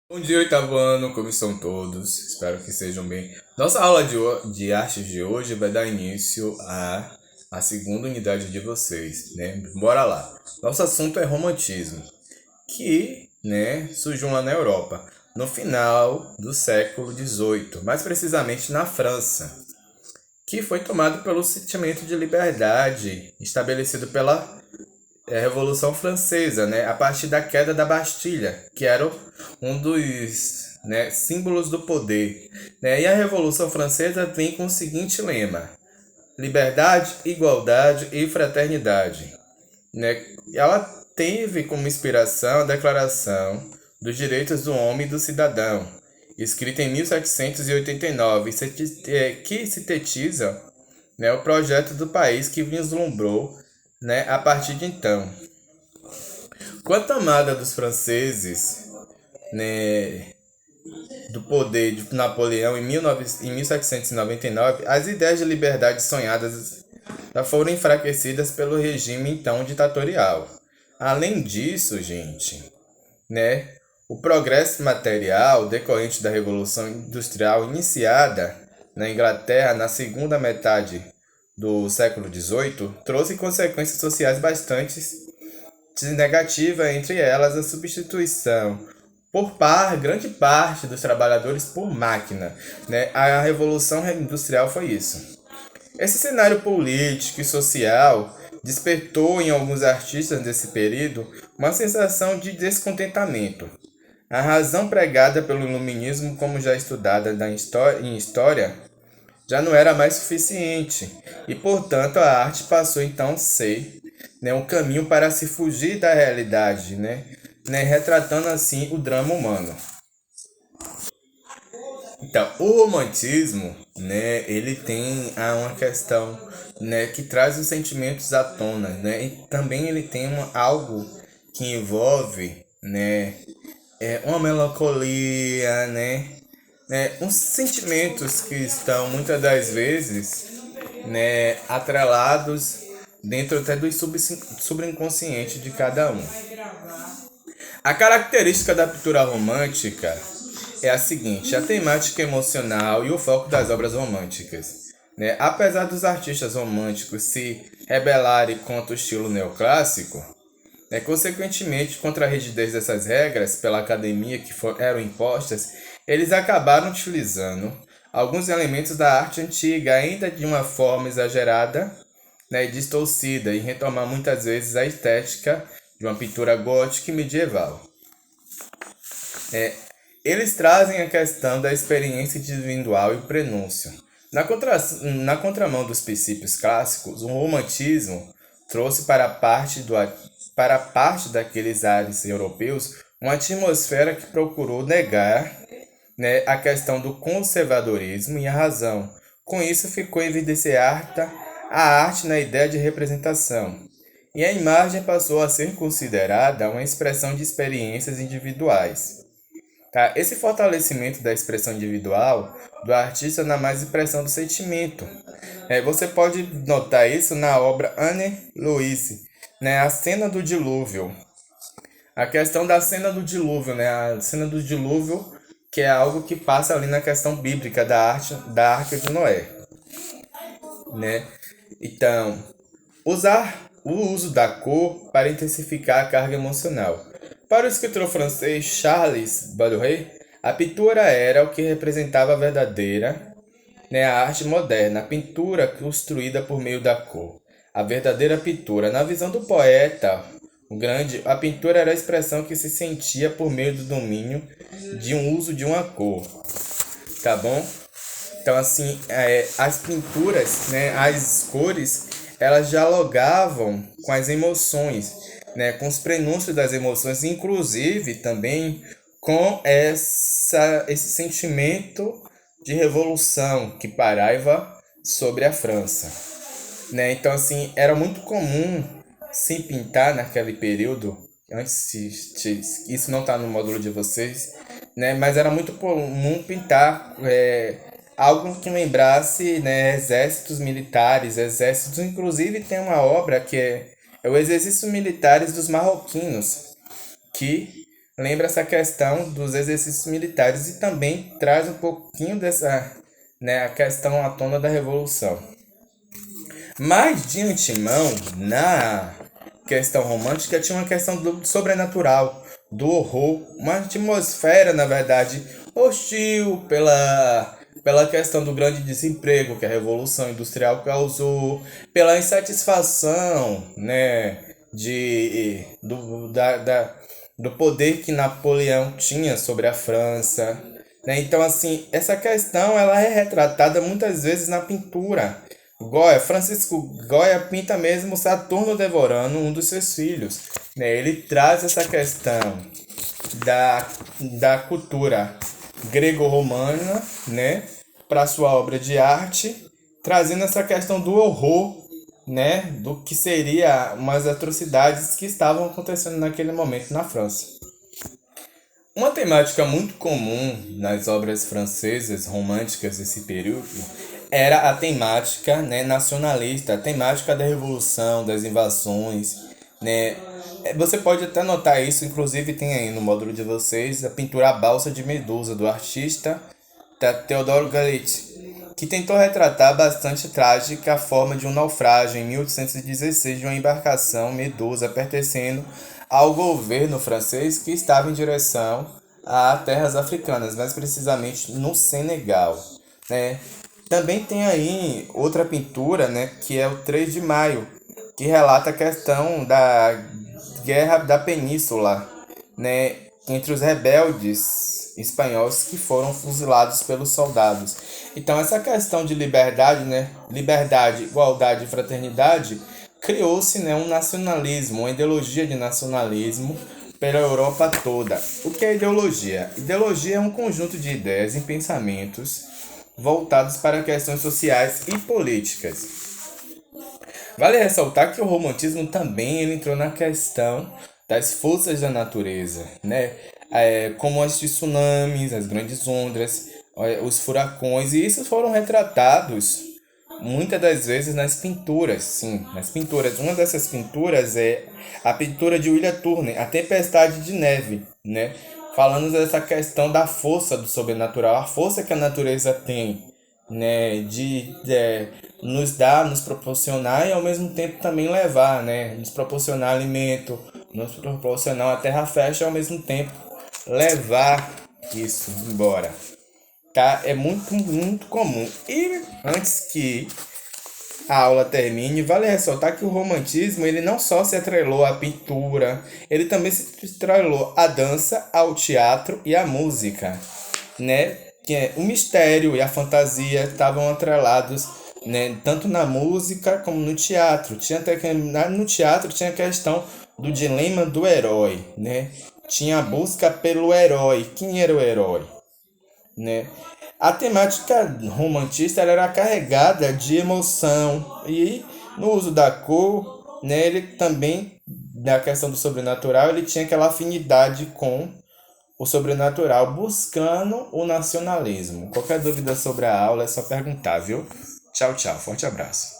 Bom dia, oitavo ano, como estão todos? Espero que estejam bem. Nossa aula de artes de hoje vai dar início à segunda unidade de vocês, né? Bora lá. Nosso assunto é romantismo, que, né, surgiu lá na Europa, no final do século XVIII, mais precisamente na França, que foi tomado pelo sentimento de liberdade estabelecido pela Revolução Francesa, né, a partir da queda da Bastilha, que era um dos, né, símbolos do poder. Né? E a Revolução Francesa vem com o seguinte lema: liberdade, igualdade e fraternidade. Né? Ela teve como inspiração a Declaração dos Direitos do Homem e do Cidadão, escrita em 1789, que sintetiza, né, o projeto do país que vislumbrou, né, a partir de então. Com a tomada dos franceses, né, do poder de Napoleão em 1799, as ideias de liberdade sonhadas já foram enfraquecidas pelo regime então ditatorial. Além disso, gente, né, o progresso material decorrente da Revolução Industrial iniciada na Inglaterra na segunda metade do século XVIII trouxe consequências sociais bastante negativa, entre elas a substituição grande parte dos trabalhadores por máquina. Né? A Revolução Industrial foi isso. Esse cenário político e social despertou em alguns artistas desse período uma sensação de descontentamento. A razão pregada pelo iluminismo, como já estudada em história, já não era mais suficiente e, portanto, a arte passou então a ser, né, um caminho para se fugir da realidade, né, retratando assim o drama humano. Então, o romantismo, né, ele tem uma questão, né, que traz os sentimentos à tona, né, e também ele tem algo que envolve, né, uma melancolia, uns sentimentos que estão muitas das vezes, né, atrelados dentro até do subconsciente de cada um. A característica da pintura romântica é a seguinte: a temática emocional e o foco das obras românticas. Né? Apesar dos artistas românticos se rebelarem contra o estilo neoclássico, né, consequentemente contra a rigidez dessas regras pela academia eram impostas, eles acabaram utilizando alguns elementos da arte antiga, ainda de uma forma exagerada, né, e distorcida, e retomar muitas vezes a estética de uma pintura gótica e medieval. Eles trazem a questão da experiência individual e o prenúncio. Na contramão dos princípios clássicos, o romantismo trouxe para a parte daqueles ares europeus uma atmosfera que procurou negar, né, a questão do conservadorismo e a razão. Com isso, ficou evidenciada a arte na ideia de representação. E a imagem passou a ser considerada uma expressão de experiências individuais. Tá? Esse fortalecimento da expressão individual do artista na mais expressão do sentimento. Você pode notar isso na obra Anne Louise, né? A cena do dilúvio. A questão da cena do dilúvio, né? A cena do dilúvio, que é algo que passa ali na questão bíblica da arte da Arca de Noé, né? Então, usar o uso da cor para intensificar a carga emocional. Para o escritor francês Charles Baudelaire, a pintura era o que representava a verdadeira, né, a arte moderna, a pintura construída por meio da cor. A verdadeira pintura. Na visão do poeta, o grande, a pintura era a expressão que se sentia por meio do domínio de um uso de uma cor. Tá bom? Então, assim, as pinturas, né, as cores, elas dialogavam com as emoções, né, com os prenúncios das emoções, inclusive também com esse sentimento de revolução que pairava sobre a França. Né? Então, assim, era muito comum se pintar naquele período, isso não está no módulo de vocês, né? Mas era muito comum pintar algo que lembrasse, né, exércitos militares, exércitos. Inclusive tem uma obra que é o Exercícios Militares dos Marroquinos, que lembra essa questão dos exercícios militares e também traz um pouquinho dessa, né, a questão à tona da Revolução. Mas de antemão, na questão romântica, tinha uma questão do sobrenatural, do horror, uma atmosfera, na verdade, hostil pela questão do grande desemprego que a Revolução Industrial causou, pela insatisfação, né, do poder que Napoleão tinha sobre a França. Né? Então, assim, essa questão ela é retratada muitas vezes na pintura. Francisco Goya pinta mesmo Saturno devorando um dos seus filhos. Né? Ele traz essa questão da, da cultura grego-romana, né, para sua obra de arte, trazendo essa questão do horror, né, do que seria umas atrocidades que estavam acontecendo naquele momento na França. Uma temática muito comum nas obras francesas românticas desse período era a temática, né, nacionalista, a temática da revolução, das invasões, né? Você pode até notar isso, inclusive tem aí no módulo de vocês a pintura A Balsa de Medusa, do artista Theodore Galet, que tentou retratar bastante trágica a forma de um naufrágio em 1816 de uma embarcação Medusa pertencendo ao governo francês que estava em direção a terras africanas, mais precisamente no Senegal, né? Também tem aí outra pintura, né, que é o 3 de Maio, que relata a questão da Guerra da Península, né, entre os rebeldes espanhóis que foram fuzilados pelos soldados. Então essa questão de liberdade, né, liberdade, igualdade e fraternidade, criou-se, né, um nacionalismo, uma ideologia de nacionalismo pela Europa toda. O que é ideologia? Ideologia é um conjunto de ideias e pensamentos voltados para questões sociais e políticas. Vale ressaltar que o romantismo também ele entrou na questão das forças da natureza, né? Como os tsunamis, as grandes ondas, os furacões, e isso foram retratados muitas das vezes nas pinturas, sim, nas pinturas. Uma dessas pinturas é a pintura de William Turner, A Tempestade de Neve, né? Falando dessa questão da força do sobrenatural, a força que a natureza tem, né, de nos dar, nos proporcionar e ao mesmo tempo também levar, né, nos proporcionar alimento, nos proporcionar uma terra fértil e ao mesmo tempo levar isso embora. Tá? É muito, muito comum. E antes que a aula termine, vale ressaltar que o romantismo ele não só se atrelou à pintura, ele também se atrelou à dança, ao teatro e à música, né? Que o mistério e a fantasia estavam atrelados, né, tanto na música como no teatro. No teatro tinha a questão do dilema do herói, né? Tinha a busca pelo herói. Quem era o herói? Né? A temática romantista ela era carregada de emoção e no uso da cor, né, ele também, na questão do sobrenatural, ele tinha aquela afinidade com o sobrenatural, buscando o nacionalismo. Qualquer dúvida sobre a aula é só perguntar, viu? Tchau, tchau. Forte abraço.